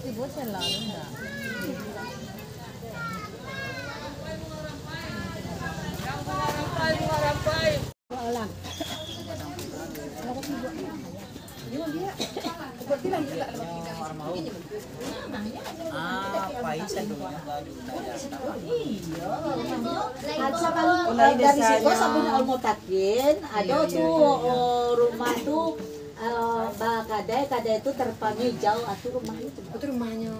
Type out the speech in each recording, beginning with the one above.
Dibuatnya lalu enggak? Lang. Dari situ sabun almutakin ada tuh rumah tuh kadai itu terpanggil jauh atau rumah itu rumahnya.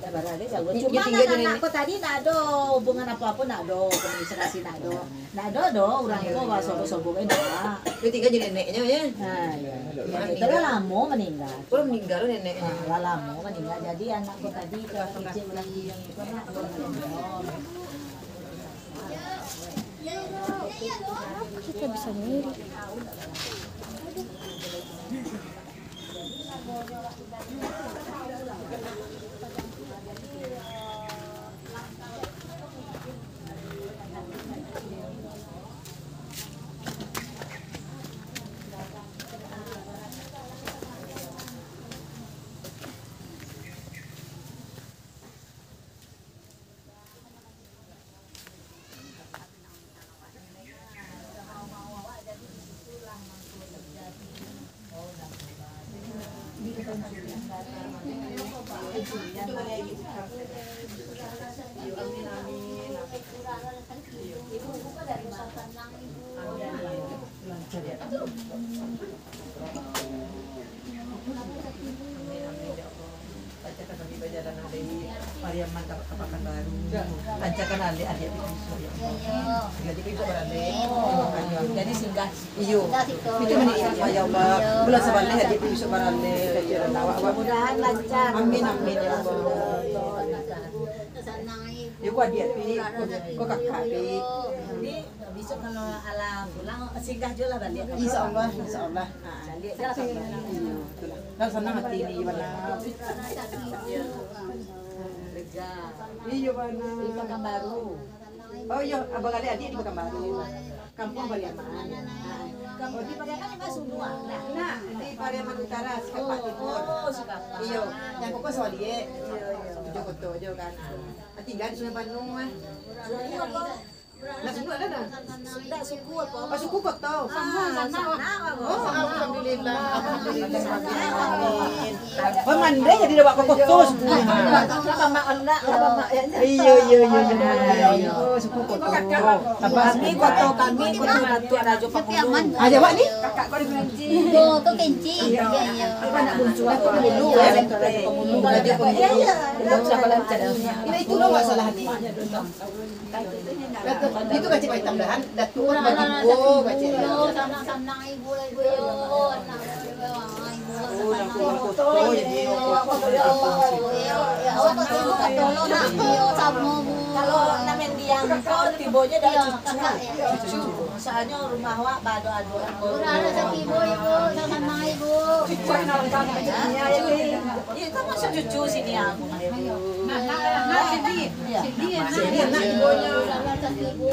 Cuma anakku tadi nak ada hubungan apa-apa, nak ada komunikasi, nak ada orang itu bahas sobo-sobo ini dah. Ketiga jadi neneknya ya. Nah, ya. Itu lah lama meninggal. Udah meninggal neneknya. Lah lama meninggal. Jadi anakku tadi ke kecil lagi yang itu nak kita bisa mirip. Pariaman kapakan baru. Lancarkan adik-adik itu ya. Jadi kita berade. Jadi singgah. Iyo. Itu menikah ya Allah. Bulan sebalik adik itu bisa berade. Mudah-mudahan lancar. Amin amin ya Allah. Ya gua adik pi, gua kakak pi. Jadi besok kalau alam pulang singgah juga lah balik. Insyaallah, insyaallah. Balik dia lah. Dan senang hati ini mana. Lega. Iya mana. Di Pekanbaru. Oh iya, abang adik di Pekanbaru. Kampung Pariaman. Kampung di Pariaman yang semua. Nah, di Pariaman Utara, Sikapat Timur. Oh, Sikapat. Iya, yang kok soal dia. Joko Tojo kan. Tinggal di Sungai Bandung mah. Suku apa? Nah, semua ada dah. Sudah suku apa? Pas suku kok tahu. Oh, alhamdulillah. Alhamdulillah. Amin. Pemandai jadi dapat kok tuh suku. Iya. Oh, suku kok. Kami koto Ratu Rajo Pakulo. Aja Pak nih. Kakak kau di Kenci. Tuh, tuh Kenci. Iya. Apa nak muncul aku dulu ya. Raja Pakulo. Ini itu lo enggak salah nih. Itu gaji pakai tambahan, datuk bagiku gaji. Sanang-sanang ibu yo. Oh, jadi kalau namen diang kau tibonya dari cucu. Soalnya rumah wak bado adu. Ada ibu ibu, sanang ibu. Itu masuk cucu sini aku. Nah, sini anak ibunya. Ibu.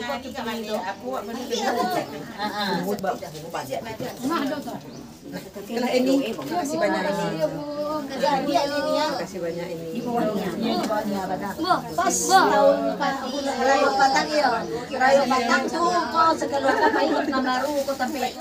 Aku apa ni? Mah dong. Kalau ini, kasih banyak ini. Jadi ini ya. Kasih banyak ini. Di bawahnya pada. Bu, Pas bu. tahun Rayo Patang iya. Rayo Patang tuh kok sekeluar apa ikut namaru kok sampai.